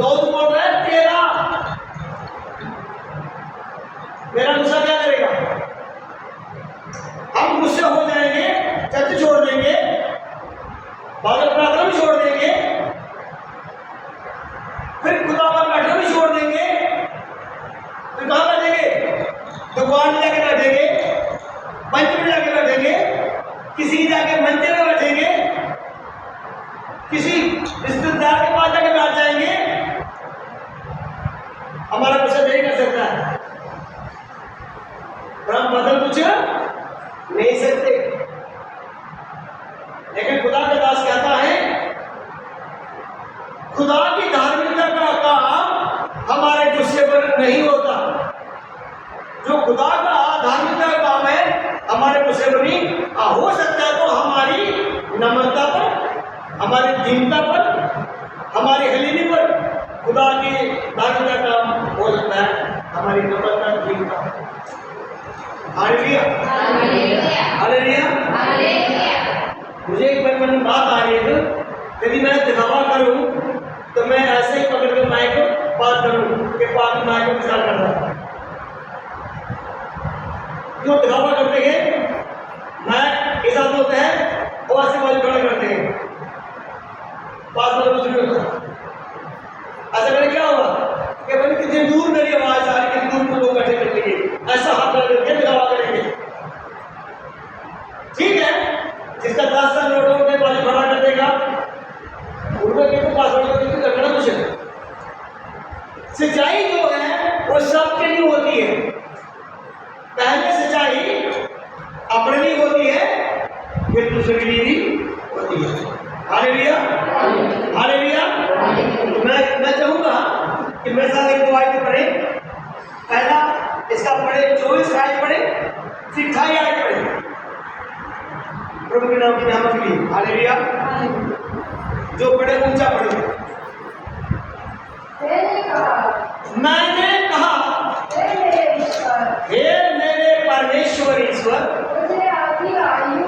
दाऊद बोल रहा है तेरा, मेरा गुस्सा क्या करेगा? हम गुस्से हो जाएंगे, चर्च छोड़ देंगे, बादल प्रार्थना भी छोड़ देंगे, फिर खुदा पर बैठना भी छोड़ देंगे, फिर कहाँ बैठेंगे? दुकान में जाके बैठेंगे, मंच में जाके बैठेंगे, किसी जाके मंदिर में बैठेंगे, किसी रिश्तेदार के पास जाके बैठ जाएंगे। हमारा गुस्सा नहीं कर सकता है, पर हम बदल कुछ नहीं सकते। लेकिन खुदा का दास कहता है खुदा की धार्मिकता का काम हमारे गुस्से पर नहीं होता। जो खुदा का धार्मिकता का काम है हमारे गुस्से पर नहीं हो सकता है, तो हमारी नम्रता पर, हमारी दीनता पर, हमारी हलीमी पर खुदा की धार्मिकता का काम हो सकता है, हमारी नम्रता दीनता। Hallelujah hallelujah hallelujah. मुझे एक मन में बात आ रही है, यदि मैं दिखावा करूं तो मैं ऐसे ही पकड़ के माइक बात करूं कि बात माइक को विचार कर रहा हूं। जो दिखावा करते हैं मैं ऐसा होता है वो ऐसे बात खड़ा करते हैं, बात मतलब शुरू होता है। ऐसा मैंने क्या हुआ कि मैंने कितनी दूर मेरी आवाज आ रही, कितनी दूर को लोग बैठे कर लेंगे, ऐसा हाथ करके दिखावा करेंगे। ठीक है, जिसका 10 साल नोटों के बाजू खड़ा कर देगा उनको के तो पासवर्ड को करना कुछ है। सच्चाई जो है वो सबके लिए होती है। पहले सच्चाई अपने लिए होती है, फिर दूसरे के लिए भी होती है। Hallelujah hallelujah. मैं चाहूंगा कि मेरे साथ एक दो आयत पढ़े। पहला इसका पढ़े 24 आयत पढ़े, फिर 28 आयत पढ़े प्रभु के नाम की नामक के लिए। हालेलुया। जो पढ़े ऊंचा पढ़े। मैंने कहा हे मेरे परमेश्वर ईश्वर, मुझे आधी आयु,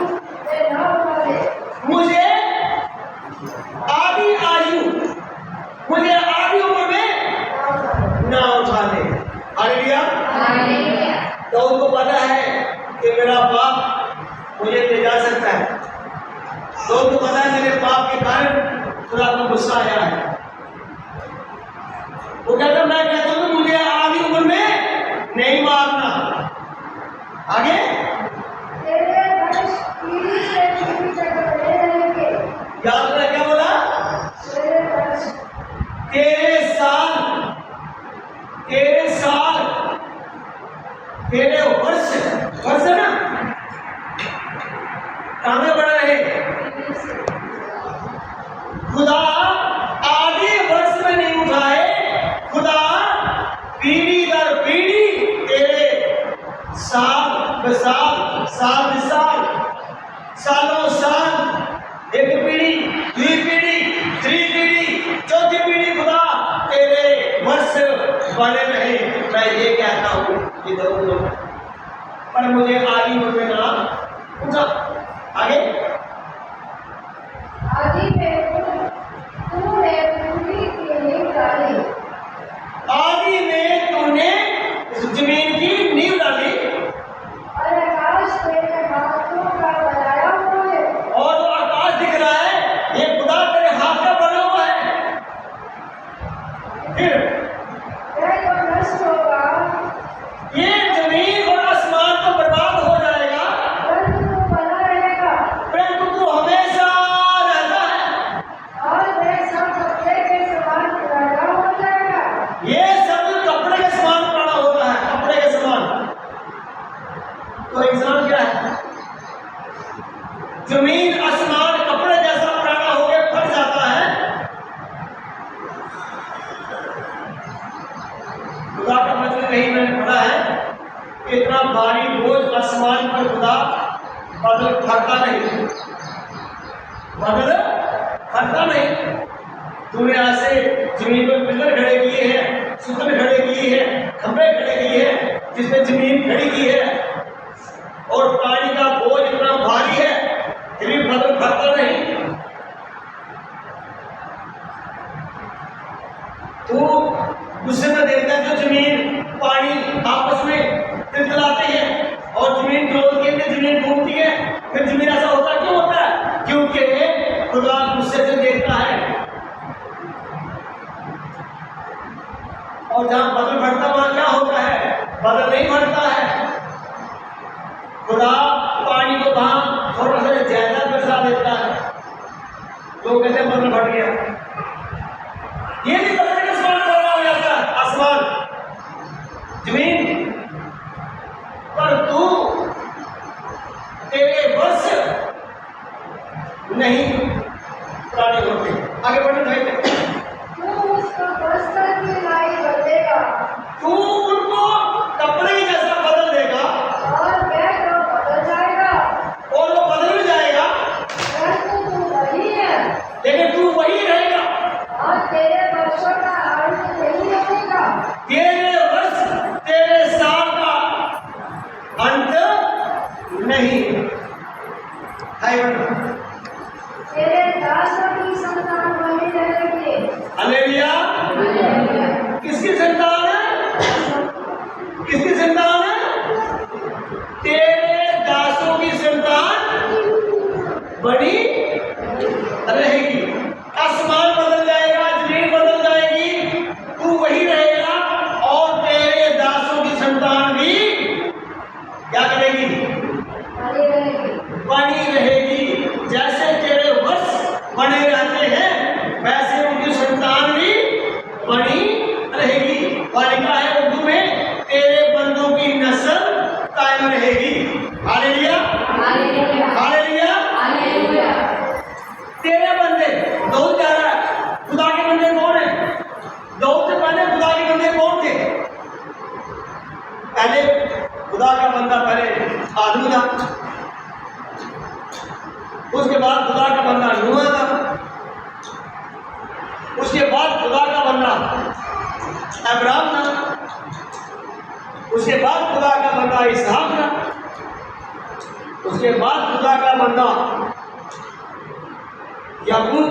मुझे आधी उम्र में ना उठा ले। हालेलुया। तो उनको पता है कि मेरा पाप मुझे ले जा सकता है, तो उनको पता है मेरे पाप के कारण खुदा को गुस्सा आया है। वो कहता मैं कहता हूं मुझे आधी उम्र में नहीं मारना। आगे याद रखना क्या बोला? तेरे साल, तेरे साल, तेरे वर्ष, वर्ष ना कहां में बढ़ रहे? खुदा आधे वर्ष में नहीं उठाए, खुदा पीढ़ी दर पीढ़ी तेरे साल बसाल, साल बिसाल, सालों साल, एक पीढ़ी, दूसरी पीढ़ी, तीसरी पीढ़ी, चौथी पीढ़ी, खुदा तेरे वर्ष बने रहे। मैं ये कहता हूँ इधर उधर, पर मुझे आधी उम्र में ना उठा। आगे आदि में तूने पृथ्वी की नींव डाली, आदि में तूने जमीन की नींव डाली और आकाश तेरे हाथों का बनाया हुआ है, और वो आकाश दिख रहा है, ये खुदा तेरे हाथ का बना हुआ है। फिर वह तो नष्ट होगा, ये जमीन और आसमान तो बर्बाद हो जाएगा, परंतु तू बना रहेगा, परंतु तू हमेशा रहता है। और वह सब कपड़े के समान पुराना हो जाएगा। ये सब कपड़े के समान पुराना होता है, कपड़े के समान। तो इंसान क्या है? जमीन आसमान कपड़े जैसा पुराना होकर फट जाता है। खुदा का वचन कहीं मैंने पढ़ा है, इतना भारी बोझ आसमान पर खुदा बादल फटता नहीं, बादल फटता नहीं। तूने ऐसे जमीन पर पिलर खड़े किए हैं, सुतन खड़े किए हैं, खंभे खड़े किए हैं, जिसमें जमीन खड़ी की है, और पानी का बोझ इतना भारी है, फिर भी बादल फटता नहीं। जहां बदल बढ़ता वहां क्या होता है? बदल नहीं बढ़ता है। खुदा पानी को वहां थोड़ा सा ज्यादा बरसा देता है, लोग कहते हैं बदल बढ़ गया। ये नहीं पता कि आसमान बड़ा हो जाता है, आसमान जमीन पर तू तेरे वर्ष नहीं पुराने होते। आगे बढ़ने चाहिए। तू उसको बस्तर की लाई बदलेगा तू उनको कपड़े जैसा बदल देगा और वह तो बदल जाएगा, और वो बदल भी जाएगा, परंतु तू वही है लेकिन तू वही रहेगा। और तेरे वर्षों का अंत नहीं होगा। तेरे वर्ष तेरे साल का अंत नहीं है। तेरे दासों की संतान बनी रहेगी। हालेलुया। हालेलुया। किसकी संतान है? किसकी संतान है? तेरे दासों की संतान बनी रहेगी। आसमान बदल जाएगा, जमीन बदल जाएगी, तू वही रहेगा और तेरे दासों की संतान भी क्या करेगी? बनी रहेगी। बनी रहेगी। जैसे तेरे वर्ष बने रहते हैं वैसे उनकी संतान भी बनी रहेगी। और लिखा है उर्दू में, तेरे बंदों की नस्ल कायम रहेगी। हालेलुया। हालेलुया। हालेलुया। हालेलुया। तेरे बंदे, दाऊद कह रहा है खुदा के बंदे कौन है? दाऊद से पहले खुदा के बंदे कौन थे? पहले खुदा का बंदा पहले आदमी था, उसके बाद खुदा का बंदा नूह था, उसके बाद खुदा का बंदा अब्राहम था, उसके बाद खुदा का बंदा इसहाक था, उसके बाद खुदा का बंदा याकूब।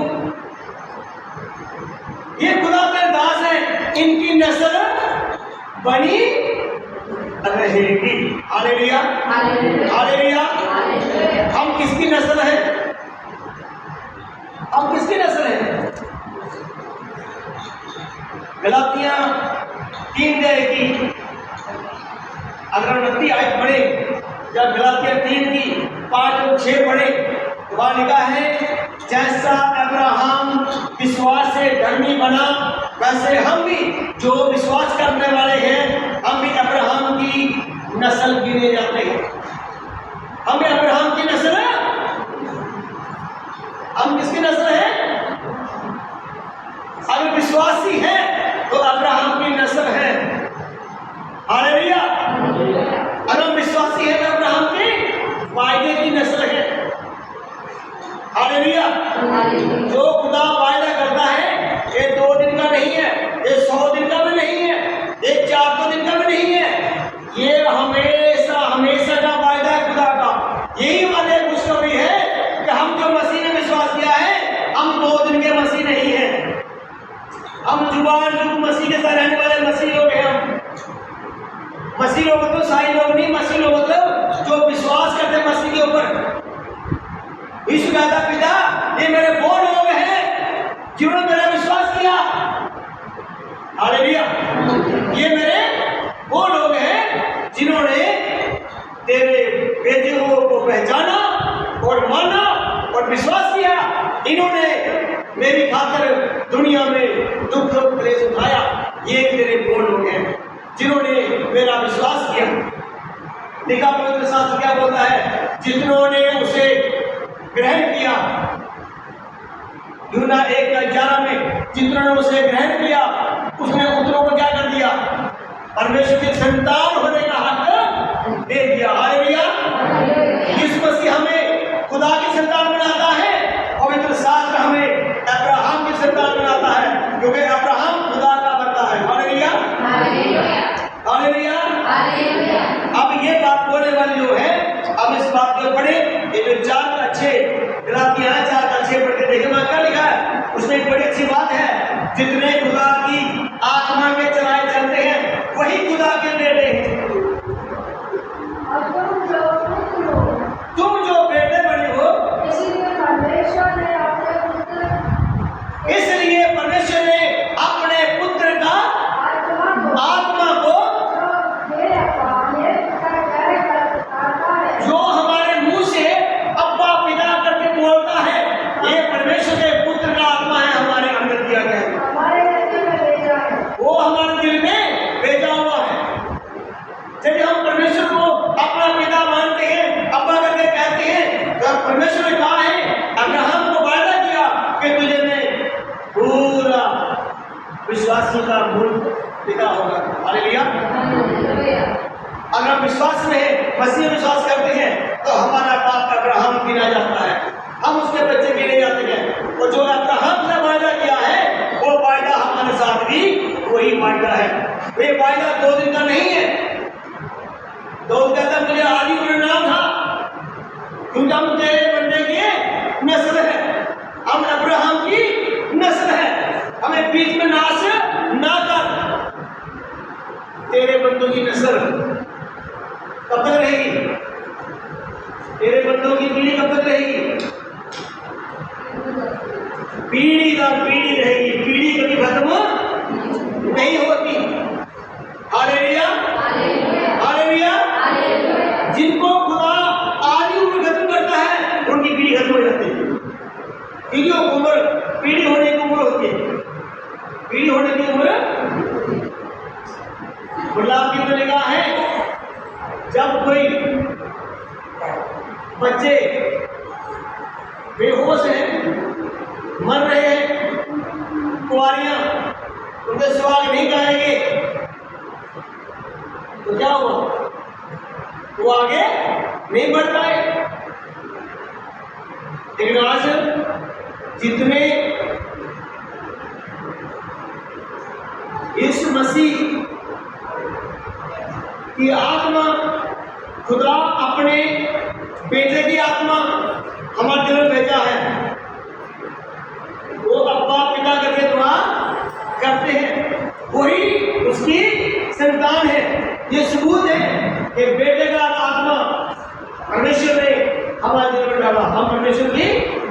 ये खुदा के दास हैं, इनकी नस्ल बनी रहेगी। हालेलुया। हालेलुया। हालेलुया। हालेलुया। हम किसकी नस्ल है? हम किसकी नस्ल है? गलातियां 3 की अगर 29 आयत पढ़े, जब गलातियां 3 की 5 और 6 पढ़े तो वहां लिखा है, जैसा अब्राहम विश्वास से धर्मी बना वैसे हम भी जो विश्वास करने वाले हैं हम भी अब्राहम की नस्ल गिने जाते हैं। हम भी अब्राहम की नस्ल है। हम किसकी नस्ल है? अगर विश्वासी है तो अब्राहम की नस्ल है। हालेलुया। अगर हम विश्वासी है तो अब्राहम के वायदे की नस्ल है। हालेलुया। जो खुदा वायदा करता है ये 2 दिन का नहीं है, ये 100 दिन का भी नहीं है, ये 400 दिन का भी नहीं है, ये हमेशा हमेशा का वायदा है खुदा का। यही वाले खुशखबरी है कि हम जो मसीह ने विश्वास किया है हम 2 दिन के मसीह नहीं है, हम जुबान जो मसीह के साथ रहने वाले मसीह लोग हैं। हम मसीह लोग तो साई लोग नहीं, मसीह लोग मतलब जो विश्वास करते हैं मसीह के ऊपर। यीशु कहता, पिता ये मेरे वो लोग हैं जिन्होंने मेरा विश्वास किया। हालेलुया। ये मेरे वो लोग हैं जिन्होंने तेरे भेजे हुए को पहचाना और माना और विश्वास किया। इन्होंने मेरी खातिर दुनिया में दुख और क्लेश उठाया। ये तेरे वो लोग हैं जिन्होंने मेरा विश्वास किया। लिखा पवित्र शास्त्र क्या बोलता है? जिन्होंने उसे ग्रहण किया, यूहन्ना 1:11 में, जिन्होंने उसे ग्रहण किया उसने उतरों को क्या कर दिया? परमेश्वर की संतान होने का हक दे दिया। हालेलुया। यीशु मसीह हमें खुदा की संतान बनाता है, पवित्र शास्त्र हमें अब्राहम की संतान बनाता है, क्योंकि अब्राहम खुदा का बनता है। हालेलुया। हालेलुया। हालेलुया। अब ये बात बोलने वाली जो है, अब इस बात को पढ़े, ये जो 4:6 गलातियां 4:6 पढ़ के देखे वहां क्या लिखा है? उसमें एक बड़ी अच्छी बात है, जितने खुदा की आत्मा के चलाए चलते हैं वही खुदा के बेटे हैं। तुम जो बेटे बने हो, इसलिए परमेश्वर ने अपने पुत्र का ये वायदा 2 दिन का नहीं है। दाऊद कहता मुझे आदि परिणाम था, क्योंकि हम तेरे बंदे की नस्ल है, हम अब्राहम की नस्ल है, हमें बीच में नाश ना कर। तेरे बंदों की नस्ल कब तक रहेगी? तेरे बंदों की पीढ़ी कब तक रहेगी? पीढ़ी दर पीढ़ी रहेगी, पीढ़ी कभी खत्म नहीं होती। Hallelujah, hallelujah. जिनको खुदा आदि उम्र खत्म करता है उनकी पीढ़ी खत्म हो जाती है, क्योंकि वो उम्र पीढ़ी होने की उम्र होती है, पीढ़ी होने की उम्र। गुलाब की मैंने कहा है, जब कोई बच्चे बेहोश हैं, मर रहे हैं, कुंवारियां उनके सुहाग नहीं गाएंगे तो क्या हुआ? वो आगे नहीं बढ़ पाए। लेकिन आज जितने यीशु मसीह की आत्मा, खुदा अपने बेटे की आत्मा हमारे दिल में भेजा है, वो अब्बा पिता करके दुआ करते हैं, वही उसकी संतान है। ये सबूत है कि बेटे का आत्मा परमेश्वर ने हमारे दिल में डाला, हम परमेश्वर की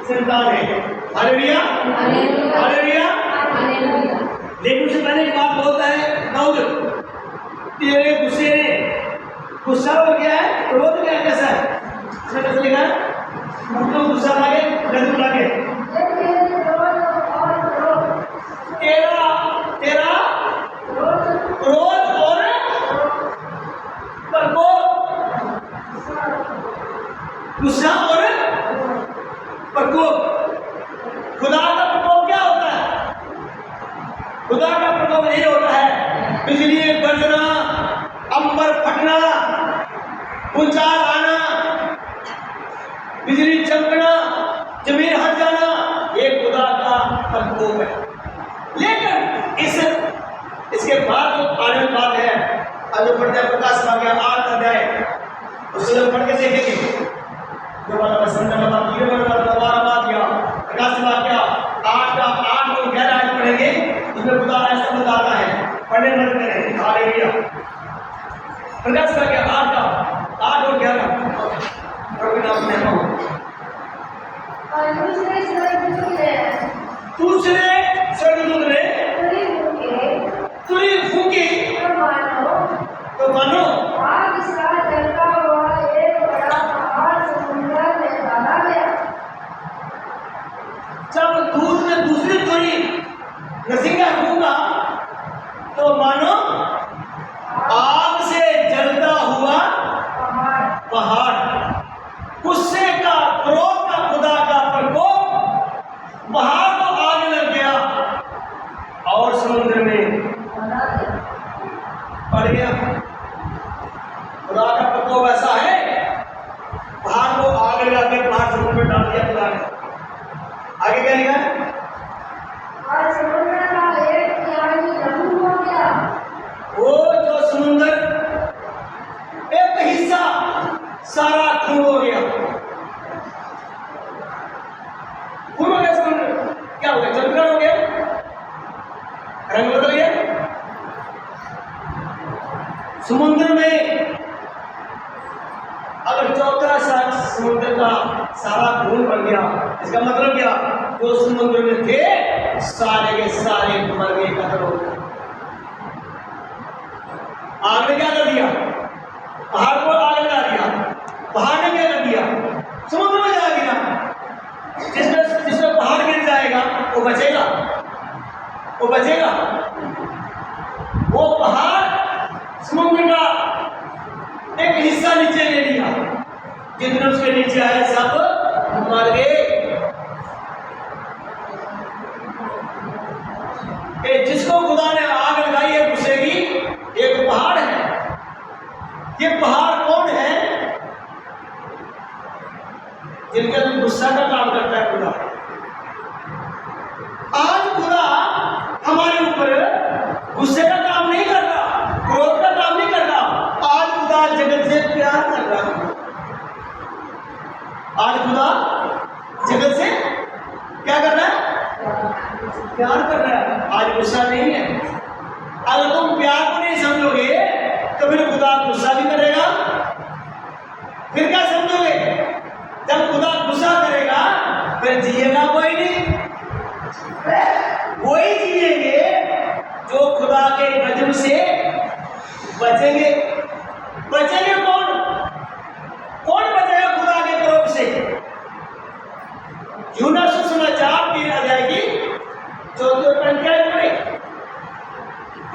संतान है। Hallelujah, hallelujah. लेकिन उससे पहले एक बात बोलता है दाऊद, तेरे गुस्से ने गुस्सा हो गया है, क्रोध गया कैसा है? इसमें कैसे लिखा है? मतलब गुस्सा लागे, गंदू लागे। तेरा तेरा क्रोध और प्रकोप, गुस्सा और प्रकोप। खुदा का प्रकोप क्या होता है? खुदा का प्रकोप यही होता है, बिजली गरजना, अंबर फटना, भूचाल आना, बिजली चमकना, जमीन हट जाना, ये खुदा का प्रकोप है। लेकिन इसके बाद जो आने बात है, जो पढ़ते हैं प्रकाश वाक्य 8 अध्याय, उससे लोग पढ़ के देखेंगे। जो वाला वसंत वाला तीर वाला दोबारा बात किया, प्रकाश वाक्य 8 का 8 और 11 आयत पढ़ेंगे, उसमें खुदा ऐसा बताता है, पढ़ने मत करें। हालेलुया। प्रकाश वाक्य 8 का 8 और 11 प्रभु के नाम में हो। और दूसरे स्वर्गदूत ने तुरी फूंकी तो मानो आग सा जलता हुआ एक बड़ा पहाड़ समुद्र में डाला गया। जब दूध ने दूसरी तुरी नसिंगा फूंका तो मानो आग से जलता हुआ पहाड़, गुस्से का, क्रोध का, खुदा का प्रकोप, पहाड़ को आग लग गया और समुद्र में पड़ गया। खुदा का प्रकोप ऐसा है, पहाड़ को आग लगा के पहाड़ समुद्र में डाल दिया खुदा ने। आगे क्या लिखा है? और समुद्र का एक तिहाई लहू हो गया। वो जो समुद्र एक हिस्सा सारा खून हो गया। खून हो गया समुद्र, क्या हो गया? जलकर हो गया, रंग बदल गया। समुद्र में अगर चौथा समुद्र का सारा खून बन गया, इसका मतलब क्या? जो समुद्र में थे सारे के सारे मर गए, कत्ल हो गए। आग ने क्या कर दिया? पहाड़ को आग लगा दिया। पहाड़ ने क्या कर दिया? समुद्र में जा गिरा। जिसमें पहाड़ गिर जाएगा वो बचेगा, वो बचेगा। वो पहाड़ समुद्र का एक हिस्सा नीचे ले लिया, जितने उसके नीचे आए सब मर गए। जिसको खुदा ने आग लगाई है गुस्से की, एक पहाड़ है। ये पहाड़ कौन है? जिनके अंदर गुस्सा का काम करता है खुदा। आज खुदा हमारे ऊपर गुस्से का काम नहीं कर रहा, प्यार कर रहा है, आज गुस्सा नहीं है। अगर तुम प्यार को नहीं समझोगे तो फिर खुदा गुस्सा भी करेगा। फिर क्या समझोगे? जब खुदा गुस्सा करेगा फिर जिएगा कोई नहीं। वही जिएंगे जो खुदा के गजब से बचेंगे। बचेंगे कौन? कौन बचेगा खुदा के क्रोध से? यूहन्ना सुसमाचार 3 अध्याय की 4 क्या है?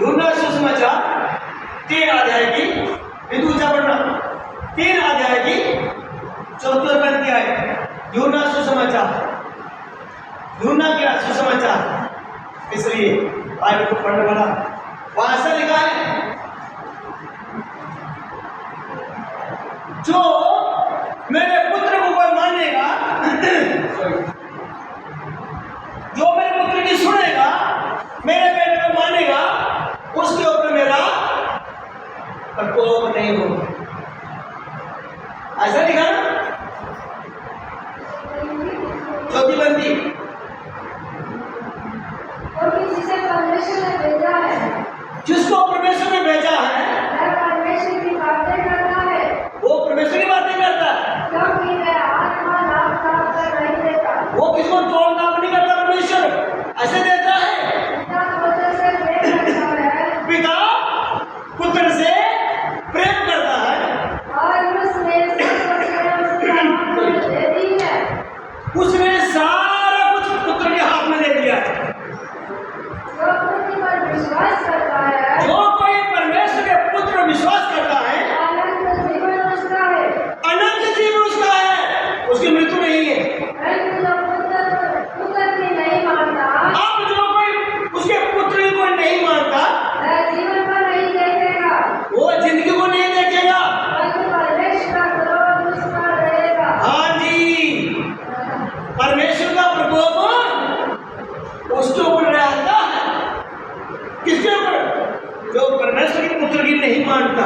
यूहन्ना सुसमाचार 3 अध्याय की विदूचा पढ़ना 3 अध्याय की 4 क्या है? यूहन्ना सुसमाचार, यूहन्ना क्या सुसमाचार, इसलिए बाइबल को पढ़ने वाला वहां से लिखा है जो मेरे पुत्र को कोई मानेगा, जो मेरे पुत्र की सुनेगा, मेरे बेटे को मानेगा, उसके ऊपर मेरा प्रकोप नहीं होगा। ऐसा लिखा ना? चौथी बंदी जिसे परमेश्वर ने भेजा है, जिसको परमेश्वर ने भेजा है वह परमेश्वर की बातें करता है, वो परमेश्वर की बातें करता है। क्योंकि वह आत्मा नाप कर नहीं देता। वो किसको तोड़ नाप नहीं करता, परमेश्वर ऐसे देता है। पिता पुत्र से पिता पुत्र से प्रेम करता है प्रेम करता है और उसने सब कुछ उसके हाथ में दे दी है। उसने सारा कुछ पुत्र के हाथ में दे दिया है। जो पुत्र पर विश्वास करता है, जो कोई परमेश्वर के पुत्र विश्वास करता है अनंत जीवन उसका है। अनंत जीवन उसका है, उसकी मृत्यु नहीं है। परंतु जो पुत्र की नहीं मानता, अब जो कोई उसके पुत्र को नहीं मानता वह जीवन पर नहीं देखेगा, वो जिंदगी को नहीं देखेगा। परंतु परमेश्वर का क्रोध उस पर रहेगा। हाँ जी, परमेश्वर का प्रकोप उसके ऊपर रहता है। किसके ऊपर? जो परमेश्वर के पुत्र की नहीं मानता।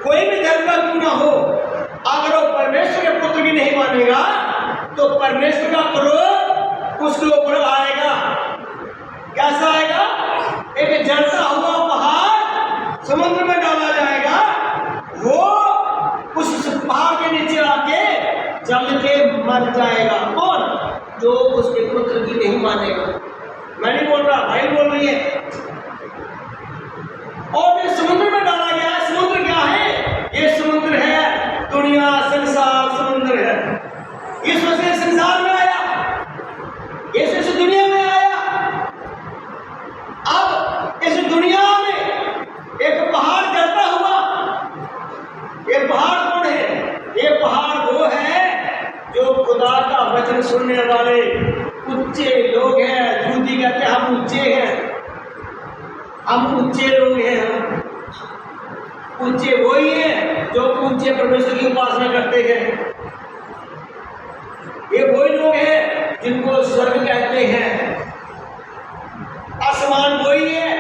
कोई भी धर्म का क्यों ना हो, अगर वो परमेश्वर के पुत्र की नहीं मानेगा तो परमेश्वर का क्रोध उसके ऊपर आएगा। कैसा आएगा? एक जलता हुआ पहाड़ समुद्र में डाला जाएगा, वो उस पहाड़ के नीचे आके जल के मर जाएगा। कौन? जो उसके पुत्र की नहीं मानेगा। मैं नहीं बोल रहा, भाई बोल रही है। और ये समुद्र में डाला गया। समुद्र क्या है? ये समुद्र है दुनिया, संसार समुद्र है। इस वजह से संसार में आया, इस दुनिया में आया। अब इस दुनिया में एक पहाड़ चलता हुआ, ये पहाड़ कौन है? ये पहाड़ वो है जो खुदा का वचन सुनने वाले ऊंचे लोग हैं। दूधी कहते हैं हम ऊंचे हैं, हम ऊंचे लोग हैं। ऊंचे वही हैं जो ऊंचे परमेश्वर की उपासना करते हैं। ये वही लोग हैं जिनको स्वर्ग कहते हैं। आसमान वही है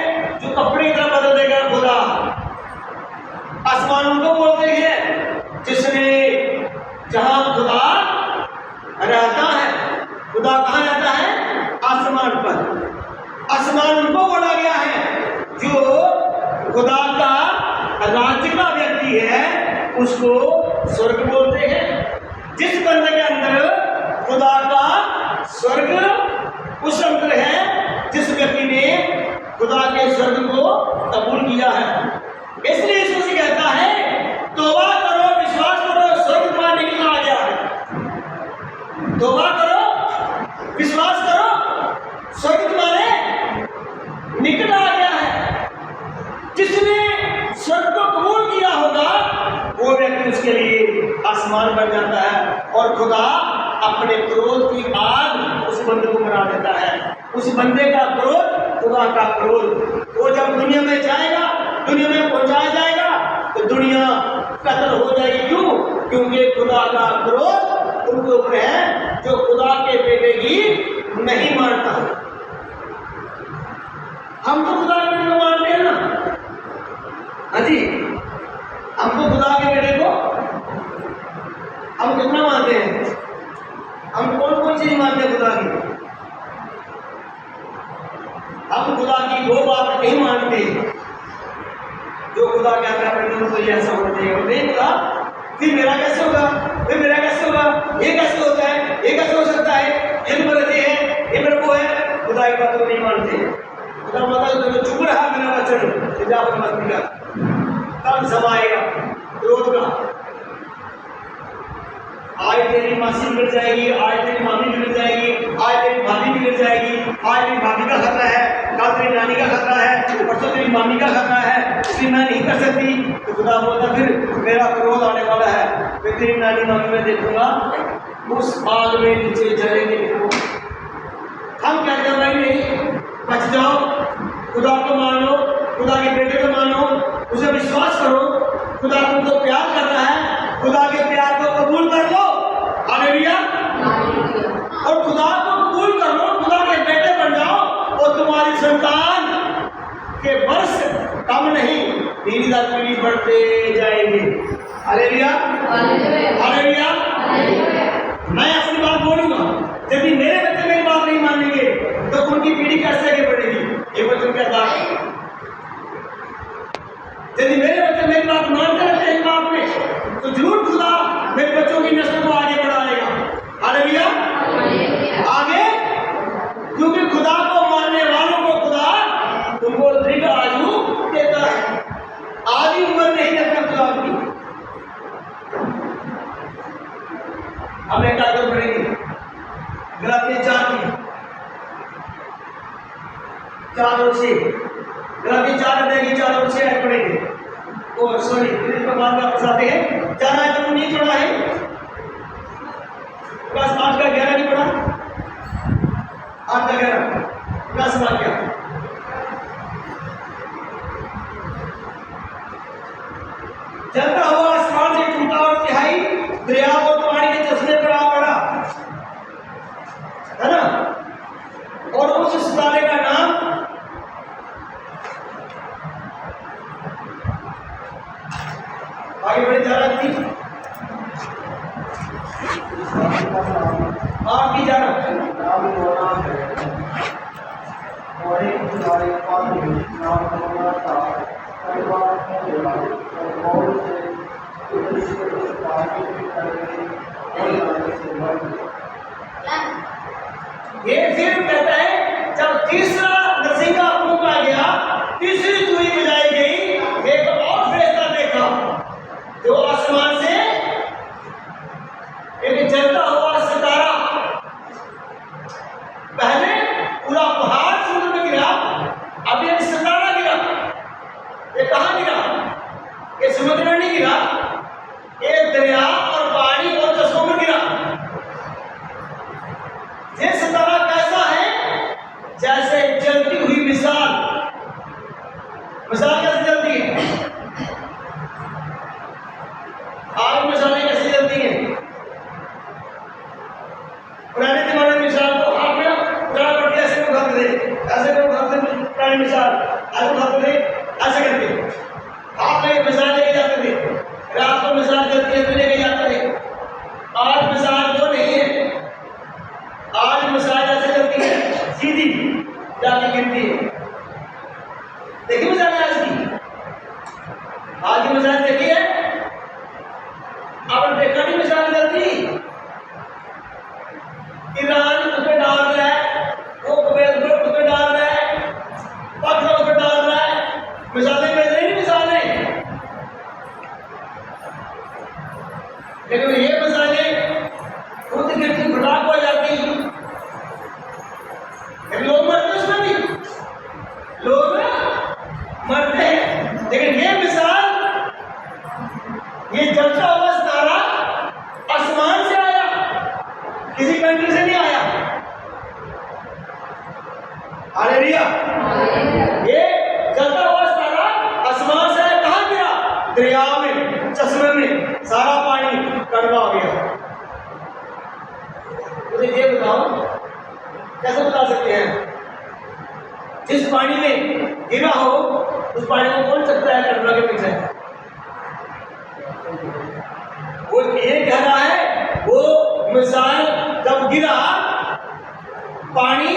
जो कपड़े की तरह बदल देगा खुदा। आसमान उनको बोलते हैं जिसने जहां खुदा रहता है। खुदा कहाँ रहता है? आसमान पर। आसमान उनको बोला गया है जो खुदा का राज्य का व्यक्ति है, उसको स्वर्ग बोलते हैं। जिस बंदे के अंदर खुदा का स्वर्ग उस अंदर है जिस व्यक्ति ने खुदा के स्वर्ग को कबूल किया है। इसलिए यीशु मसीह कहता है तौबा करो, विश्वास करो, स्वर्ग तुम्हारे निकल आ गया है। तौबा करो, विश्वास करो, स्वर्ग तुम्हारे निकल आ गया है। जिसने स्वर्ग को कबूल किया होगा वो व्यक्ति उसके लिए आसमान बन जाता है और खुदा अपने क्रोध की आग उस बंदे को मरा देता है। उस बंदे का क्रोध खुदा का क्रोध। वो जब दुनिया में जाएगा, दुनिया में पहुंचाया जाएगा तो दुनिया कत्ल हो जाएगी। क्यों? क्योंकि खुदा का क्रोध उनके ऊपर है जो खुदा के बेटे की नहीं मानता। हम तो खुदा के बेटे को मानते हैं ना। हाँ जी, हम तो खुदा के बेटे को हम कितना मानते हैं? हम कौन कौन चीज मानते हैं खुदा की? हम खुदा की वो बात नहीं मानते जो खुदा कहता है तो ये ऐसा होना चाहिए, नहीं खुदा फिर मेरा कैसे होगा, फिर मेरा कैसे होगा, ये कैसे होता है, ये कैसे हो सकता है, ये मेरे है, ये मेरे को है। खुदा की बात को नहीं मानते। खुदा मतलब जो चुप रहा मेरा वचन जाकर मस्ती का तब समाएगा क्रोध का। आज तेरी मासी बिगड़ जाएगी, आज तेरी मामी बिगड़ जाएगी, आज तेरी भाभी बिगड़ जाएगी, आज तेरी भाभी का खतरा है, कल तेरी नानी का खतरा है, परसों तेरी मामी का खतरा है, इसलिए मैं नहीं कर सकती। तो खुदा बोलता फिर मेरा क्रोध आने वाला है, फिर तेरी नानी मामी में देखूंगा उस आग में नीचे जलेंगे। हम कहते हैं भाई नहीं, बच जाओ, खुदा को मानो, खुदा के बेटे को मानो, उसे विश्वास करो, खुदा तुमको प्यार कर रहा है, खुदा के प्यार को कबूल कर लो। हालेलुया। और खुदा को कबूल कर लो, खुदा के बेटे बन जाओ और तुम्हारी संतान के वर्ष कम नहीं, पीढ़ी दर पीढ़ी बढ़ते जाएंगे। Hallelujah, hallelujah. मैं अपनी बात बोलूंगा, यदि मेरे बच्चे मेरी बात नहीं मानेंगे तो उनकी पीढ़ी कैसे आगे बढ़ेगी। ये बच्चों क्या था, यदि मेरे बच्चे मेरी बात मानते रहते हैं बाप में तो जरूर खुदा मेरे बच्चों की नस्ल को आगे बढ़ाएगा। हालेलुया, आगे, क्योंकि खुदा को मानने वालों को खुदा तुमको दीर्घ आयु देता है, आधी उम्र नहीं रखता खुदा की। अब एक आगे बढ़ेंगे गलातिया 4 की 4 और 6, गलातिया 4 अध्याय की 4 और 6 आयत पढ़ेंगे। और सॉरी इसको बाद में बताते हैं, 4 आयत तो नहीं पढ़ा है, क्लास 8 का 11 नहीं पढ़ा, 8 का 11 क्लास 8 क्या चलता हुआ आसमान से टूटा और तिहाई दरिया और पानी के चश्मे पर आ पड़ा, है ना। और उस सितारे का नाम आगे बढ़े जा रहा थी आपकी जाना ये फिर कहता है जब तीसरा नरसिंह का फूंक आ गया, तीसरी तुरी बजाई गई, एक और फरिश्ता देखा जो आसमान से एक जलता हुआ सितारा, पहले पूरा पहाड़ समुद्र में गिरा, अब एक सितारा गिरा। ये कहां गिरा, ये समुद्र में नहीं गिरा, एक दरिया और पानी और चश्मों में गिरा। ये सितारा कैसा है, जैसे जलती हुई मिसाल, मिसाल कैसे जलती है, आग मिसालें कैसे जलती हैं। पुराने जमाने में मिसाल को हाथ में जड़ा पड़ती ऐसे को उठाते थे, ऐसे को उठाते थे, पुरानी मिसाल ऐसे उठाते थे, ऐसे करके हाथ में मिसाल लेके जाते थे, रात को मिसाल जलती है तो लेके जाते थे। आज मिसाल वो नहीं है, आज मिसाल ऐसे चलती है सीधी जाके गिरती है। देखिए मिसाल आज की, आज की मिसाल देखी है आपने, देखा नहीं मिसाल चलती। ईरान उसमें डाल रहा है, वो कुवैत उसमें डाल रहा है, पाकिस्तान उसमें डाल रहा है, मिसालें भेज रही नहीं मिसालें। लेकिन ये मिसालें खुद गिरती फटाक हो जाती, लोग मरते उसमें भी, लोग मरते हैं। लेकिन ये मिसाल, ये जलता हुआ सितारा आसमान से आया, किसी कंट्री से नहीं आया। हालेलुया। ये जलता हुआ सितारा आसमान से आया, कहां गिरा, दरिया में, चश्मे में, सारा पानी कड़वा हो गया। मुझे ये बताओ कैसे बता सकते हैं, जिस पानी में गिरा हो उस पानी को कौन सकता है कड़वा के पीछे। वो ये कह रहा है, वो मिसाल जब गिरा, पानी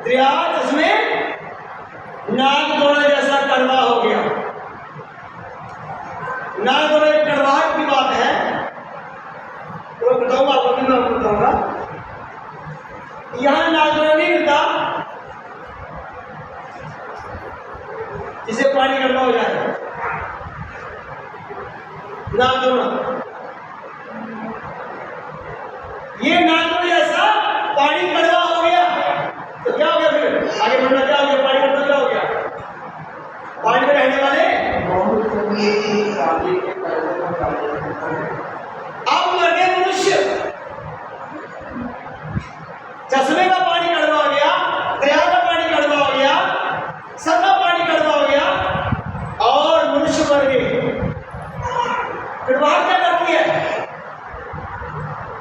दरिया चश्मे नाक धोना, ये नाक धोने जैसा पानी कड़वा हो गया तो क्या हो गया? फिर आगे बढ़ना क्या हो गया? पानी कड़वा क्या हो गया? पानी में रहने वाले अब मर गए मनुष्य। चश्मे का पानी कड़वा हो गया, दरिया का पानी कड़वा हो गया, सबका पानी कड़वा हो गया और मनुष्य मर गए। कड़वाहट क्या करती है?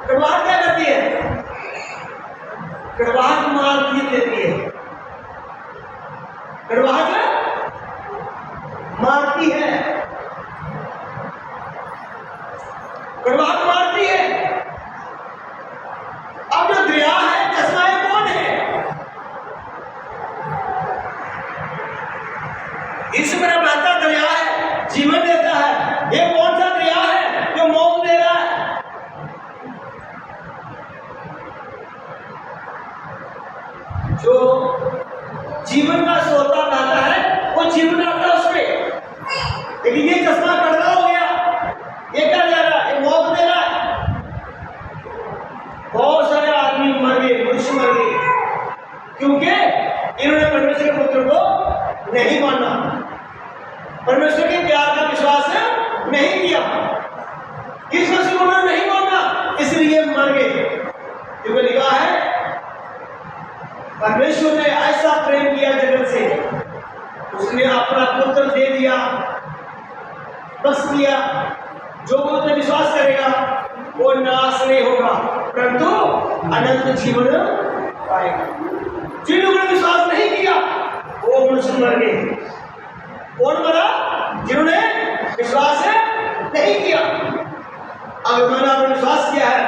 कड़वाहट क्या करती है? कड़वाहट मारती देती है। कड़वाहट मारती है, कड़वाहट मारती है। अब जो दरिया है, चश्मा है, कौन है? ईश्वर बहता दरिया है, जीवन देता है। ये कौन सा दरिया है जो मौत दे रहा है? जो जीवन का सोता बहता है, वो जीवन आता है उसमें। लेकिन ये चश्मा कड़वा हो गया, ये क्या दे रहा है? ये मौत दे रहा है। बहुत सारे आदमी मर गए, मनुष्य मर गए, क्योंकि इन्होंने परमेश्वर के पुत्र को नहीं माना, परमेश्वर के प्यार का विश्वास नहीं किया। इस मसीह को उन्होंने नहीं माना, इसलिए मर गए। क्योंकि लिखा है परमेश्वर ने ऐसा प्रेम किया जगत से, उसने अपना पुत्र दे दिया, बस दिया। जो उसने विश्वास करेगा वो नाश नहीं होगा, परंतु अनंत जीवन पाएगा। जिन लोगों ने विश्वास नहीं किया वो मनुष्य मर गए। कौन मरा? जिन्होंने विश्वास नहीं किया। अगर मैंने आपने विश्वास किया है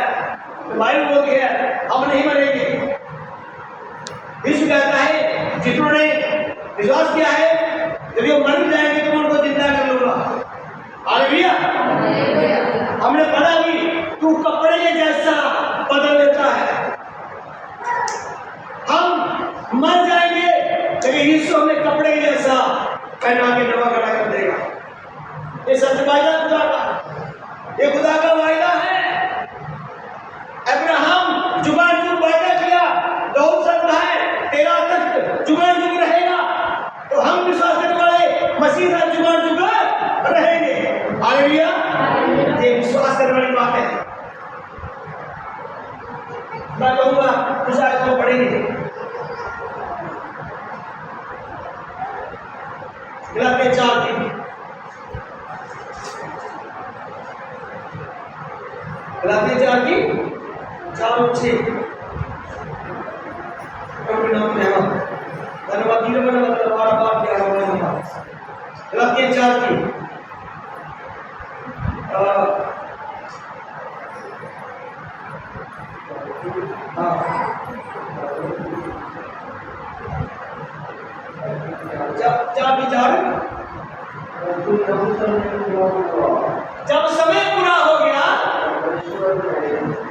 तो बाइबल बोलती है हम नहीं मरेंगे। विश्व कहता है जिन्होंने विश्वास किया है यदि वो मर भी जाएंगे तो उनको जिंदा कर लूंगा। हालेलुया। हमने पढ़ा भी तू कपड़े के जैसा बदल देता है। हम मर जाएंगे लेकिन यीशु हमें कपड़े के जैसा पहना के नवा खड़ा कर देगा। ये सत्य वायदा खुदा का, ये खुदा का वायदा है। अब्राहम जुबान जुग वायदा किया, दाऊद सद है तेरा तख्त जुबान जुग रहेगा, तो हम विश्वास करने वाले मसीह का जुबान जुग रहेंगे। हालेलुया। ये विश्वास करने वाली बात है। मैं कहूँगा कुछ आज हम पढ़ेंगे गलातिया 4 की, गलातिया 4 की 4 और 6। धन्यवाद धीरे मतलब बार क्या होगा। गलातिया 4 की जब समय पूरा हो गया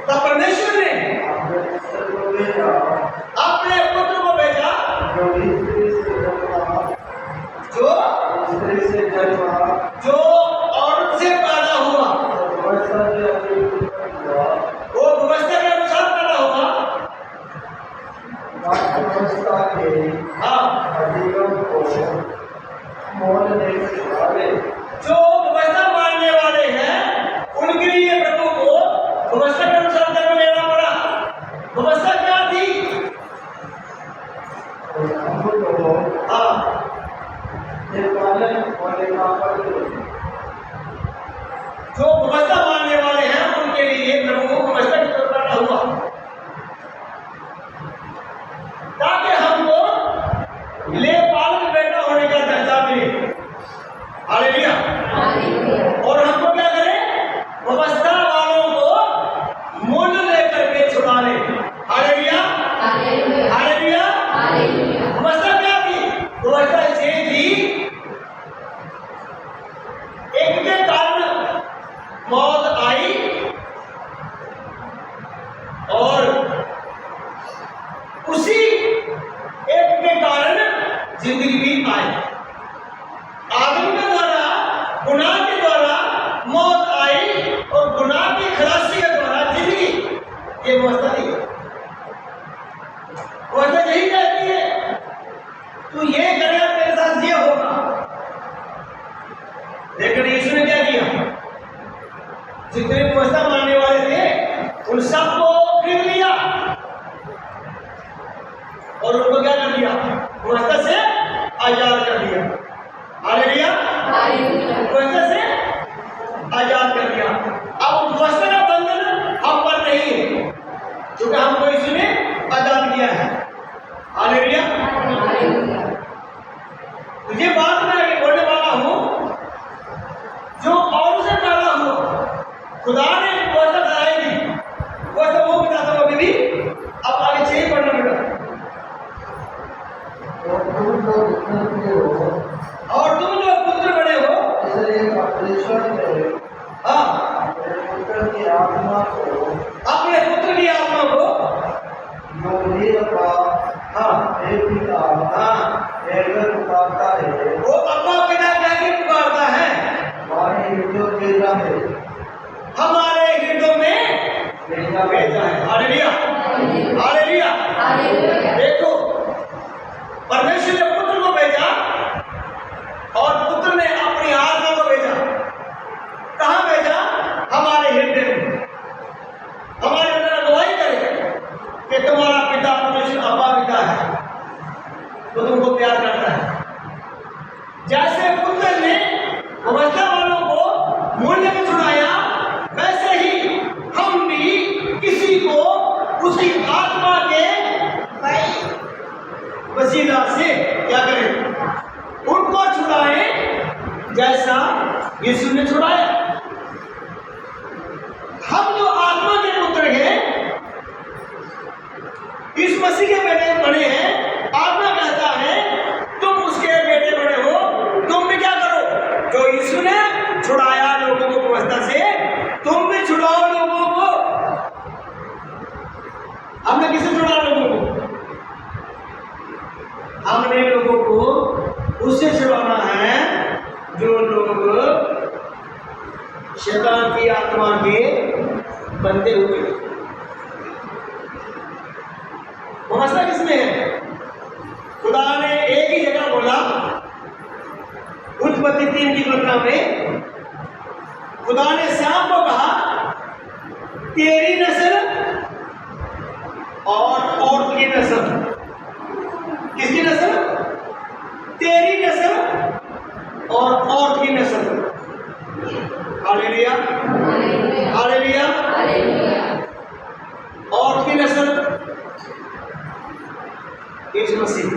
तब परमेश्वर ने अपने पुत्र को भेजा जो औरत से पैदा हुआ, वो व्यवस्था के अनुसार पैदा हुआ। जो व्यवस्था मानने वाले हैं उनके लिए प्रभु को व्यवस्था के अनुसार जन्म लेना पड़ा। व्यवस्था क्या थी? जो व्यवस्था मानने वाले हैं उनके लिए प्रभु को व्यवस्था की जरूरत पैदा हुआ, ताकि हमको ले पालक बेटा होने का दर्जा मिले। हालेलुया। और हमको क्या करें? व्यवस्था वालों को उन सबको खरीद लिया और उनको क्या कर दिया? वस्त्र से आजाद कर दिया। हालेलुया, वस्त्र से आजाद कर दिया। अब वस्त्र का बंधन हम पर नहीं है, क्योंकि हमको यीशु ने आजाद किया है। हालेलुया। ये बात मैं आगे बोलने वाला हूं, जो और से पैदा हुआ, खुदा ने वस्त्र बनाई थी, वस्त्र वो बताता हूं अभी भी। अब आगे चाहिए पढ़ना बेटा। और तुम जो पुत्र बने हो, हाँ, अपने पुत्र की आत्मा को, वो अब्बा पिता कह के पुकारता है, हमारे हृदयों में भेजा है। Hallelujah, hallelujah. देखो, परमेश्वर ने पुत्र को भेजा और पुत्र ने अपनी आत्मा को भेजा। कहां भेजा? हमारे हृदय में, हमारे अंदर अगुवाई करे कि तुम्हारा पिता परमेश्वर अब्बा पिता है, वो तुमको प्यार करता है। जैसे पुत्र ने अवस्था वालों को मूल्य में छुड़ाया, वैसे ही हम भी किसी को उसकी आत्मा के वसीला से क्या करें? उनको छुड़ाएं जैसा यीशु ने छुड़ाया। हम जो आत्मा के पुत्र हैं, इस मसीह के बेटे बने हैं। आत्मा कहता है तुम उसके बेटे बने हो, तुम भी क्या करो? जो यीशु ने छुड़ाया लोगों को व्यवस्था से, तुम भी छुड़ाओ लोगों को। हमने किसे छुड़ाया? लोगों को। हमने लोगों को उससे छुड़ाना है जो लोग शैतान की आत्मा के बंधे हुए। वो मसला किसमें है? खुदा ने एक ही जगह बोला, उत्पत्ति 3 की 15 में खुदा ने श्याम को कहा, तेरी नस्ल और औरत की नस्ल। किसकी नस्ल? तेरी नस्ल और औरत की नस्ल। Hallelujah, hallelujah. औरत की नस्ल यीशु मसीह,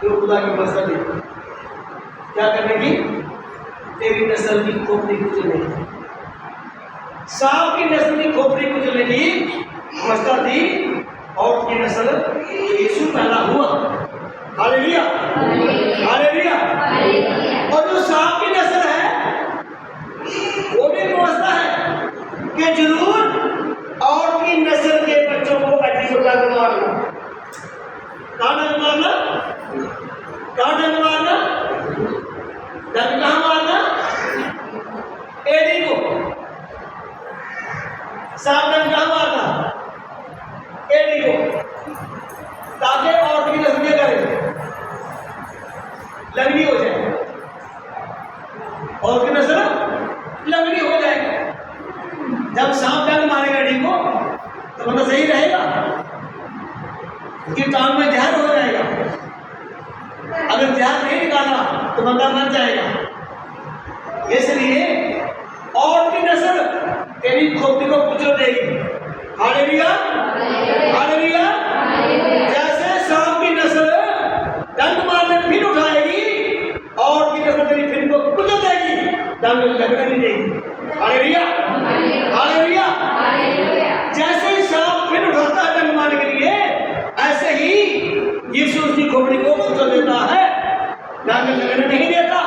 जो खुदा की मस्जिद है, क्या करने की? तेरी नस्ल की खोपड़ी कुचलने की। सांप की नस्ल की खोपड़ी कुचलने की मस्जिद थी, और की नस्ल यीशु पैदा हुआ। Hallelujah, hallelujah. और जो सांप की नस्ल है, वो भी व्यवस्था है कि जरूर और की नस्ल के बच्चों को अड्डी को डंग मारना। कहाँ डंग मारना? कहाँ डंग मारना? डंग कहाँ मारना? एड़ी को। सांप डंग कहाँ मारना? एड़ी को, ताकि और की नस्ल करे, लंगड़ी हो जाए। और की नस्ल लंगड़ी हो जाए। जब सांप डंग मारेगा एड़ी को, तो मतलब सही रहेगा, उसकी टांग में जहर हो जाएगा। अगर जहर नहीं निकाला तो बंदा मर जाएगा। इसलिए और की नस्ल तेरी खोपड़ी को कुचल देगी। Hallelujah, hallelujah. जैसे सांप की नस्ल डंक मारने फिर उठाएगी, और की नस्ल तेरी फिर को कुचल देगी, डंक लगने नहीं देगी। Hallelujah, hallelujah. जैसे सांप फिर उठाता है डंक मारने के लिए, ऐसे ही यीशु उसकी खोपड़ी को कुचल देता है, डंक लगने नहीं देता।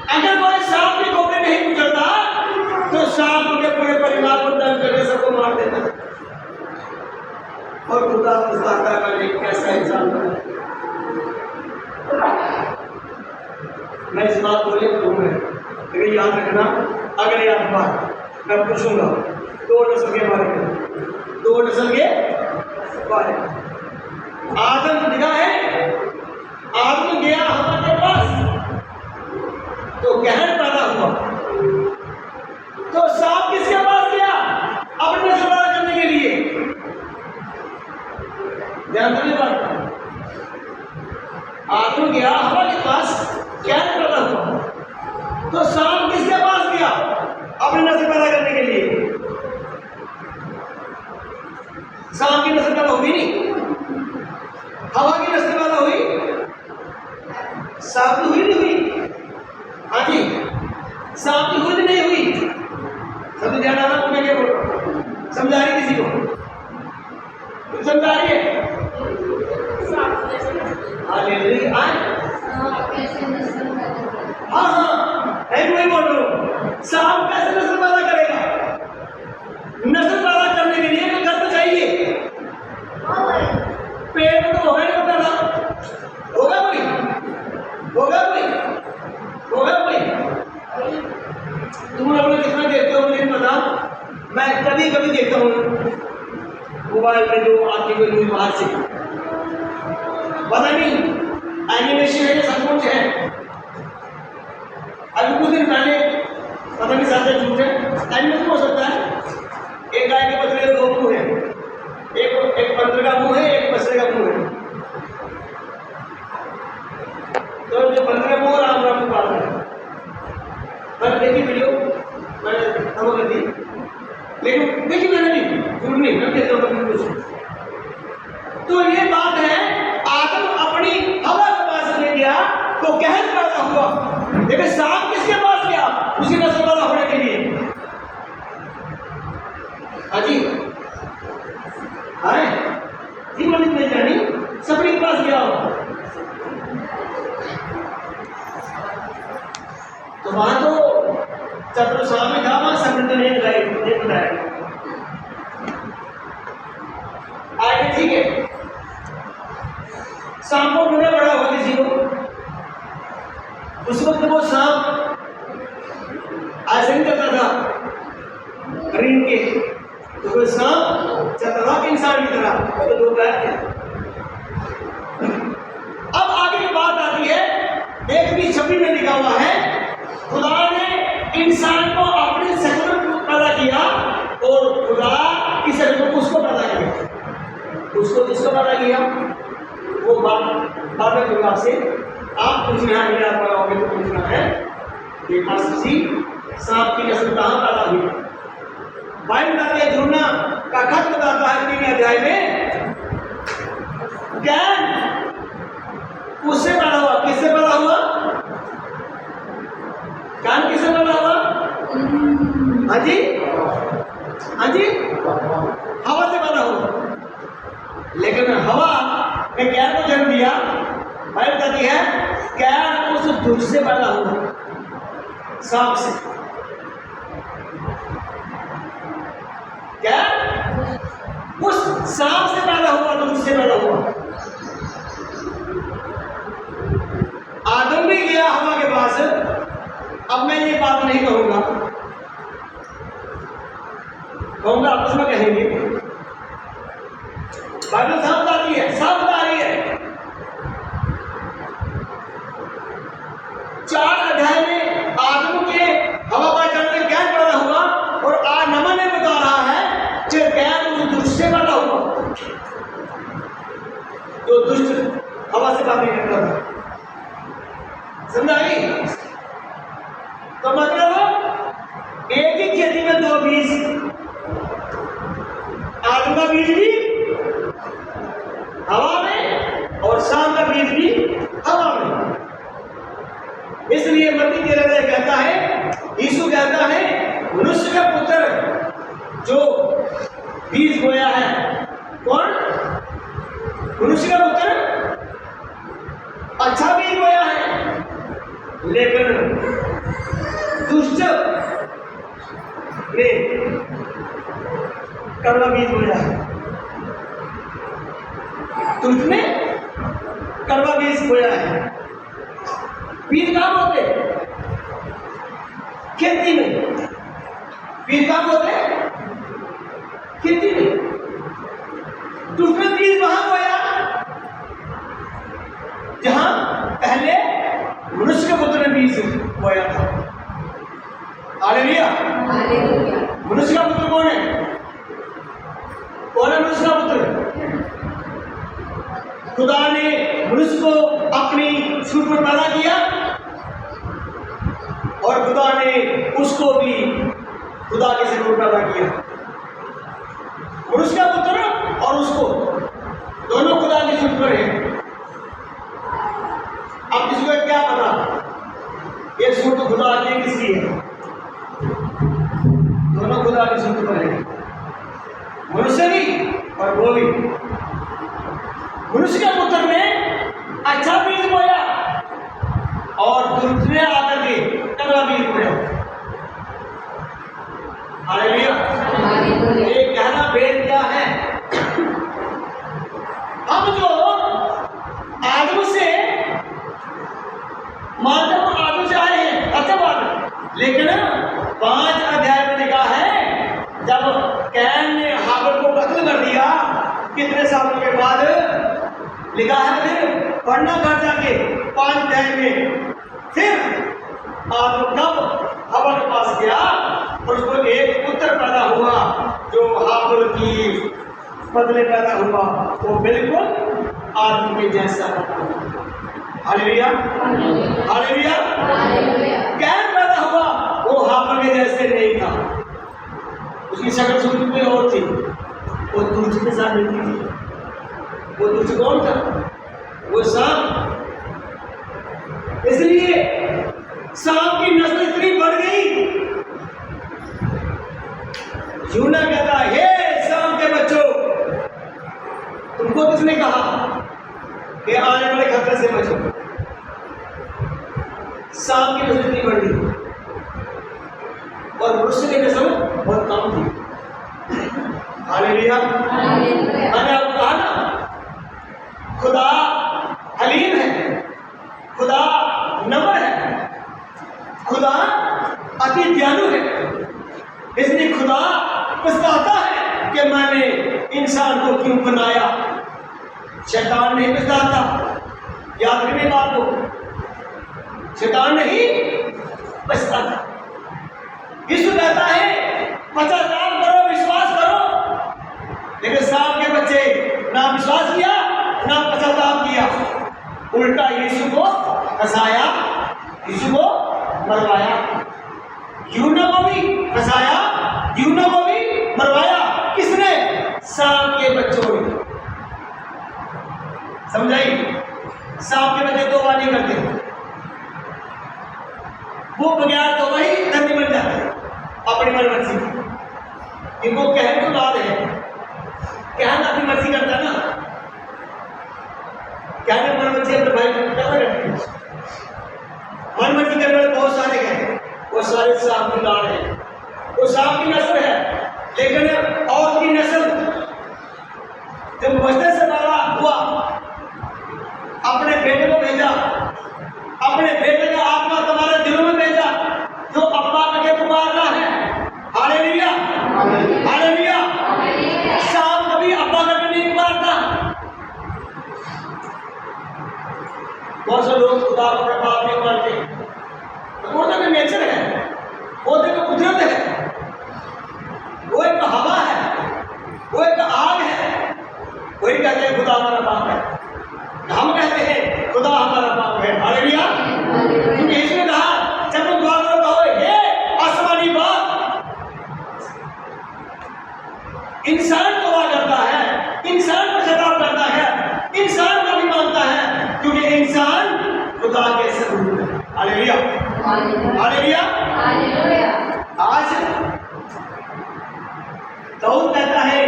अगर कोई सांप की खोपड़ी नहीं कुचलता, तो सांप उनके पूरे परिवार को दंड करके सबको मार देता। और खुदा मुस्ताका का एक कैसा इंसान बना। मैं इस बात को लेकर दूंगा, लेकिन याद रखना, अगली बार मैं पूछूंगा 2 नस्ल के बारे में, 2 नस्ल के बारे में। आदम दिखा है, आदम गया हमारे पास, तो कहर पैदा हुआ। तो सांप किसके पास गया? सांप की नस्ल पैदा होगी नहीं, हवा की नस्ल पैदा हुई, सांप की हुई नहीं हुई? हाँ जी, सांप की हुई नहीं हुई? सब ध्यान आना, मैं क्या बोल रहा हूँ? समझा रही किसी को? तुम समझा रही है? हाँ ले रही आए। हाँ हाँ, मैं वही बोल रहा हूँ, सांप कैसे नस्ल पैदा करेगा? नस्ल पैदा करने के लिए तो घर तो चाहिए, पेड़ में तो होगा नहीं पैदा, होगा कोई? होगा कोई? होगा कोई? तुम लोग कितना देखते हो मुझे पता, मैं कभी कभी देखता हूँ मोबाइल में जो आती हुई न्यूज बाहर से, पता नहीं एनिमेशन है सब कुछ है। अभी कुछ दिन पहले पता नहीं साथ झूठ है, एनिमेशन हो सकता है, एक गाय के बछड़े के 2 मुंह है, एक बंदर का मुंह है, एक बछड़े का मुंह है। तो जो बंदर का मुंह राम राम को पाल रहा है, मैंने देखी वीडियो, मैंने खबर कर दी, लेकिन देखी मैंने नहीं, झूठ नहीं, मैं कहता हूँ कुछ। तो ये बात है, आदम अपनी हवा के पास ले गया तो कहर पैदा हुआ, लेकिन सांप किसके पास गया? उसी नस्ल पैदा होने के लिए। हाजी आए जी, मलिक नहीं जानी, सबरी के पास गया हो तो वहां तो चतुर्स्वामी था, वहां समृद्ध नहीं बताया। आगे ठीक है, सांप को ढूंढना बड़ा हुआ किसी को, उस वक्त वो सांप ऐसे नहीं करता था रीन के, तो वो सांप चलता था इंसान की तरह, तो 2 पैर थे। अब आगे की बात आती है, 1:26 में लिखा हुआ है, खुदा ने इंसान को अपनी शक्ल में पैदा किया और खुदा की शक्ल में उसको पैदा किया। उसको किसको पैदा किया? वो बात में खुदा से आप पूछना है, मेरा पाओगे तो पूछना है कि मसीह सांप की नस्ल कहाँ पैदा हुई? बाइबल बताती है, यूहन्ना का खत बताता है 3 अध्याय में, कैन उससे पैदा हुआ। किससे पैदा हुआ? कैन किससे पैदा हुआ? हाँ जी, हाँ जी, हवा से पैदा हुआ। लेकिन हवा ने कैन को जन्म दिया। बाइबल बताती है कैन उस दुष्ट से पैदा हुआ, सांप से। क्या? उस सांप से पैदा हुआ, दुष्ट से पैदा हुआ। आदम भी गया हवा के पास। अब मैं ये बात नहीं कहूंगा, आपस में कहेंगे। बाइबल साफ बताती है, साफ बता रही है। 4 अध्याय में आदम के हवा पर चढ़ने क्या पैदा हुआ, और आज नमन ने बता रहा है कि कैन उस दुष्ट से पैदा हुआ जो दुष्ट हवा से बात नहीं करता था। समझाई? तो मतलब एक ही खेती में 2 बीज, आदम का बीज भी हवा में और शाम का बीज भी हवा में। इसलिए मत्ती 13 कहता है, यीशु कहता है, मनुष्य का पुत्र जो बीज बोया है, कौन? मनुष्य का पुत्र अच्छा बीज बोया है, लेकिन दुष्ट ने कड़वा बीज बोया है। दुष्ट ने कड़वा बीज बोया है। बीज कहाँ होते? खेती में। बीज कहाँ होते? खेती में। दुष्ट ने बीज वहां बोया जहां पहले मनुष्य के पुत्र ने बीज बोया था। हालेलुया। मनुष्य का पुत्र कौन है? कौन है मनुष्य का पुत्र? खुदा ने मनुष्य को अपनी सूरत में पैदा किया और खुदा ने उसको भी खुदा के सूरत में पैदा किया। मनुष्य का पुत्र और और उसको, दोनों खुदा की सूरत में है। अब किसी को क्या पता ये सूरत खुदा की किसकी है? दोनों खुदा की सूरत में है, मनुष्य भी और वो भी। मनुष्य के पुत्र ने अच्छा बीज बोया और दूसरे आकर के कड़वा बीज बोया। हालेलुया। ये कहना भेद क्या है? हम जो आदम से मानव आदम से आए हैं अत्यवाद, लेकिन 5 अध्याय में लिखा है जब कैन ने हाबिल को कत्ल कर दिया, कितने सालों के बाद लिखा है, फिर पढ़ना घर जाके 5 अध्याय में, फिर आदम कब हवा के पास गया और उसको एक पुत्र पैदा हुआ जो हाबिल की बदले पैदा हुआ, वो बिल्कुल आदम के जैसा। Hallelujah, hallelujah. कैन पैदा हुआ वो हाबिल के जैसे नहीं था, उसकी शक्ल सूरत में और थी, वो तुलसी के साथ मिलती थी। वो तुलसी कौन था? वो सांप। इसलिए सांप की नस्ल इतनी बढ़ गई, यूना कहता हे सांप के बच्चों, तुमको किसने कहा कि आने वाले खतरे से बचो? सांप की नस्ल इतनी बढ़ गई और मनुष्य की नस्ल बहुत कम थी। हालेलुया। मैंने आपको कहा ना, खुदा हलीम है, खुदा नम्र है, खुदा अति दयालु है। इसलिए खुदा पछताता है कि मैंने इंसान को क्यों बनाया। शैतान नहीं पछताता, याद रखिए बात को, शैतान नहीं पछताता। यीशु कहता है पश्चाताप करो, विश्वास करो, लेकिन सांप के बच्चे ना विश्वास किया ना पश्चाताप किया, उल्टा यीशु को फंसाया, यीशु को मरवाया, यूना को भी फंसाया, यूना को भी मरवाया। किसने? सांप के बच्चों ने। समझाई? सांप के बच्चे तौबा नहीं करते, वो बगैर तौबा ही धनी बन जाते हैं अपनी मनमर्जी की। इनको कहने को लाद है, कहना अपनी मर्जी करता है ना, कहने मनमर्जी अपने भाई को क्या करते हैं? मनमर्जी करने वाले बहुत सारे हैं, वो सारे सांप की लाड़ है, वो सांप की नस्ल है। लेकिन औरत की नस्ल जब बचने से पैदा हुआ, अपने बेटे को भेजा, अपने बेटे का आत्मा तुम्हारे दिलों में भेजा, जो अब्बा करके पुकार रहा है। Hallelujah, hallelujah. सांप कभी अब्बा करके नहीं पुकारता। बहुत से लोग खुदा को अपने बाप नहीं मानते, वो तो नेचर है, वो तो कुदरत है, वो एक हवा है, वो एक आग है। वही कहते हैं खुदा हमारा बाप है, हम कहते हैं खुदा हमारा बाप है। हालेलुया। क्योंकि इसने कहा जब तुम दुआ करो कहो हे आसमानी बाप। इंसान दुआ करता है, इंसान को खिताब करता है, इंसान को भी मानता है, क्योंकि इंसान खुदा के स्वरूप है। Hallelujah, hallelujah. आज दाऊद कहता है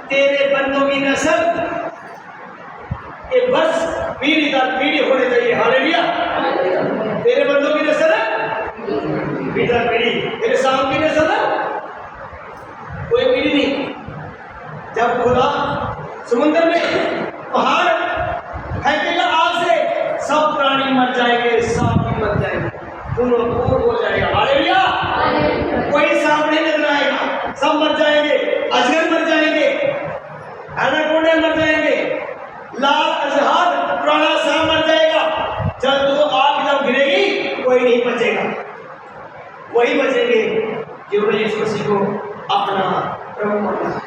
तेरे बंदों की नस्ल ये बस पीढ़ी दर पीढ़ी होने चाहिए। हालेलुया। तेरे बंदों की नस्ल पीढ़ी दर पीढ़ी, तेरे सांप की नस्ल कोई पीढ़ी नहीं। जब खुदा समुद्र में पहाड़ फेंकेगा आग से, सब प्राणी मर जाएंगे, सांप भी मर जाएंगे, दोनों दूर हो जाएगा। हालेलुया। कोई सांप नहीं नजर आएगा, सब मर जाएंगे, अजगर मर जाएंगे, एनाकोंडा मर जाएंगे, लाल अजहर पुराना सांप मर जाएगा। जब तो आग जब गिरेगी कोई नहीं बचेगा, वही बचेंगे जिन्होंने यीशु मसीह को अपना प्रभु माना है,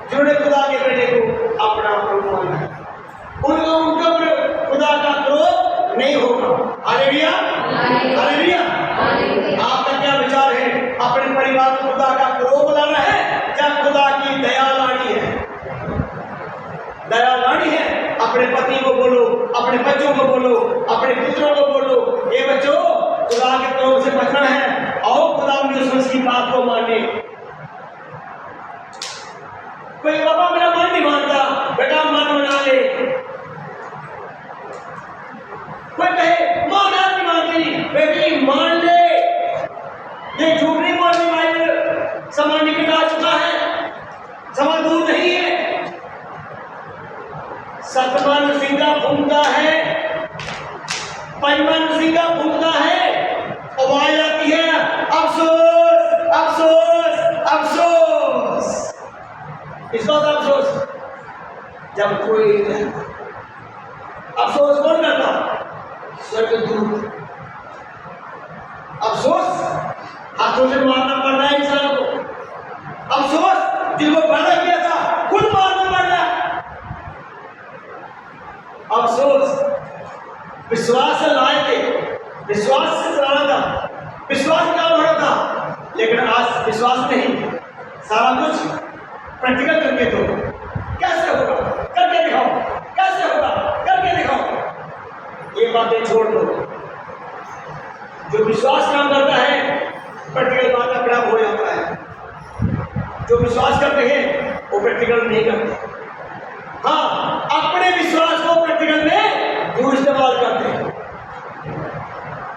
जिन्होंने खुदा के बेटे को अपना प्रभु माना है, उनका उनके ऊपर खुदा का क्रोध नहीं होगा। Hallelujah, hallelujah. आपका क्या विचार है? अपने परिवार को खुदा का क्रोध लाना है या खुदा की दया लानी है? बच्चों को बोलो, अपने पुत्रों को बोलो, ये बच्चों खुदा के तरफ से बचना है, आओ खुदा की बात को मानने। कोई बाबा मेरा मन नहीं मानता, बेटा मन बना ले। कोई कहे मां बात नहीं मानती, बेटी मान ले। ये झूठ नहीं बोलने वाले समय निकल आ चुका है, समय दूर नहीं है। सतमन सिंगा फूंकता है, पंचमन सिंगा फूंकता है, आवाज आती है अफसोस अफसोस अफसोस। इस बात अफसोस जब कोई अफसोस कौन करता? स्वर्गदूत। अफसोस हाथों से मारना पड़ रहा है इंसान को। अफसोस जिनको पैदा किया था खुद मारना पड़ रहा है। अफसोस विश्वास से लाए थे, विश्वास से चलाना था, विश्वास काम होना था, लेकिन आज विश्वास नहीं, सारा कुछ प्रैक्टिकल करके दो। कैसे होगा? करके दिखाओ। कैसे होगा? करके दिखाओ। ये बातें छोड़ दो। जो विश्वास काम करता है प्रैक्टिकल बात अपने आप हो जाता है। जो विश्वास करते हैं वो प्रैक्टिकल नहीं करते। हाँ, अपने विश्वास को प्रैक्टिकल में दूर इस्तेमाल करते हैं।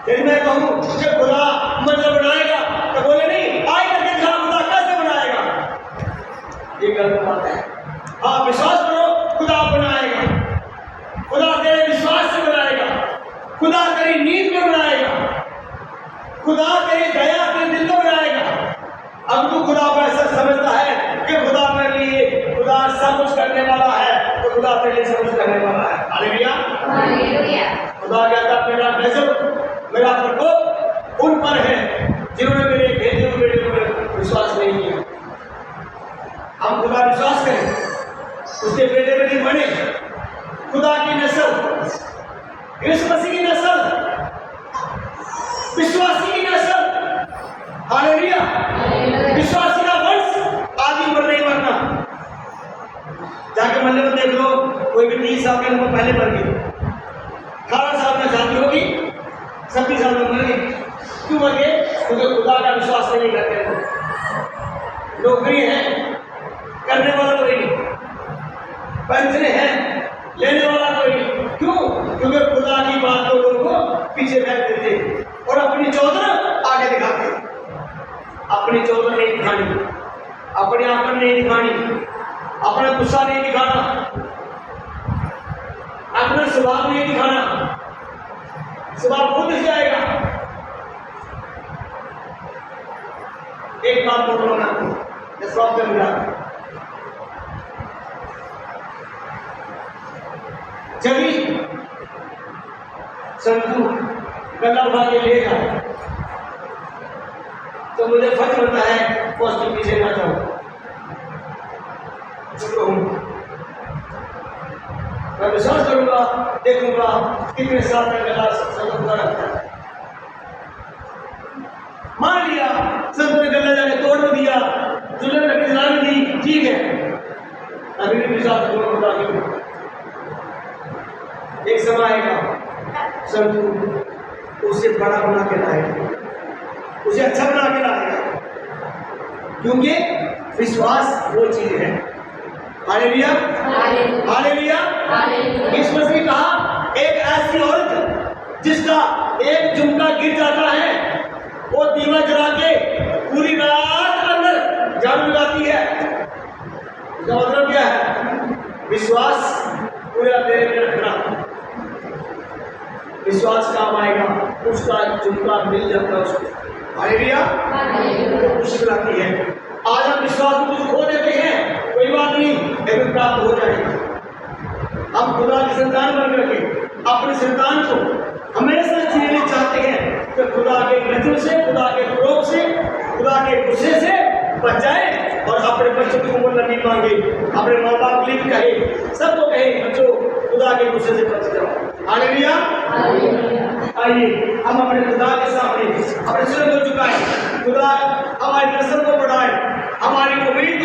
यदि मैं कहूं कि खुदा मंदिर बनाएगा तो बोले नहीं, आए करके दिखा खुदा कैसे बनाएगा। ये गलत बात है। हाँ, विश्वास करो खुदा बनाएगा, खुदा तेरे विश्वास से बनाएगा, खुदा तेरी नींद में बनाएगा, खुदा तेरी दया तेरे दिल में बनाएगा। अब तू खुदा को ऐसा समझता है कि खुदा मेरे लिए खुदा सब कुछ करने वाला है, तो खुदा तेरे लिए सब कुछ करने वाला है। Hallelujah hallelujah. खुदा कहता मेरा गजब मेरा प्रकोप उन पर है जिन्होंने मेरे भेजे हुए बेटे पर विश्वास नहीं किया। हम खुदा विश्वास करें, उसके बेटे बेटी बने, खुदा की नस्ल, यीशु मसीह की नस्ल, विश्वासी की नस्ल। हालेलुया। विश्वासी का वंश आदि पर नहीं मरना। जाके मंदिर में देख लो, कोई भी 30 साल के उम्र पहले मर गई, 18 साल में शादी होगी, 26 साल में मर गई। क्यों मर गए? क्योंकि खुदा का विश्वास नहीं करते हैं। नौकरी है, करने वाला कोई नहीं, पेंशन है, लेने वाला कोई नहीं। क्यों? क्योंकि खुदा की बात को लोगों को पीछे फेंक देते और अपनी चौधर आगे दिखाते। अपनी चौधर नहीं दिखानी, अपने आंकड़ नहीं दिखानी, अपना गुस्सा नहीं दिखाना, अपना स्वभाव नहीं दिखाना। स्वभाव खुद दिख जाएगा। एक बात बोलो ना, स्वभाव कर मिला जभी संतु गला उठा के ले जाए तो मुझे फर्क बनता है उसके पीछे ना जाऊं। मैं विश्वास करूंगा, देखूंगा कितने साल तक गला संतु रखता है। मान लिया संतु ने गला जाके तोड़ दिया, जुल्म ने जला दी, ठीक है, अभी भी विश्वास करूंगा। एक समय आएगा संतु उसे बड़ा बना के लाएगा, उसे अच्छा बना के लाएगा, क्योंकि विश्वास वो चीज है। Hallelujah hallelujah. यीशु मसीह ने कहा एक ऐसी औरत जिसका एक झुमका गिर जाता है वो दीवा जला के पूरी रात अंदर झाड़ू लगाती है। इसका मतलब क्या है? विश्वास पूरा तेरे में रखना। विश्वास काम आएगा, उसका झुमका मिल जाता है उसको। हालेलुया। तो खुशी मिलाती है। आज हम विश्वास को कुछ खो देते हैं, कोई बात नहीं, लेकिन प्राप्त हो जाएगा। हम खुदा की संतान बन करके अपनी संतान को हमेशा जीने चाहते हैं कि खुदा के नजर से, खुदा के क्रोध से, खुदा के गुस्से से बच जाए और अपने बच्चों की उम्र लंबी मांगे। अपने माँ बाप के लिए कहे, सबको कहे बच्चों खुदा के गुस्से से बच जाओ। हालेलुया। आइए हम अपने खुदा के सामने अपने सिर को झुकाएं, खुदा हमारी नस्ल को बढ़ाए, हमारी उम्मीद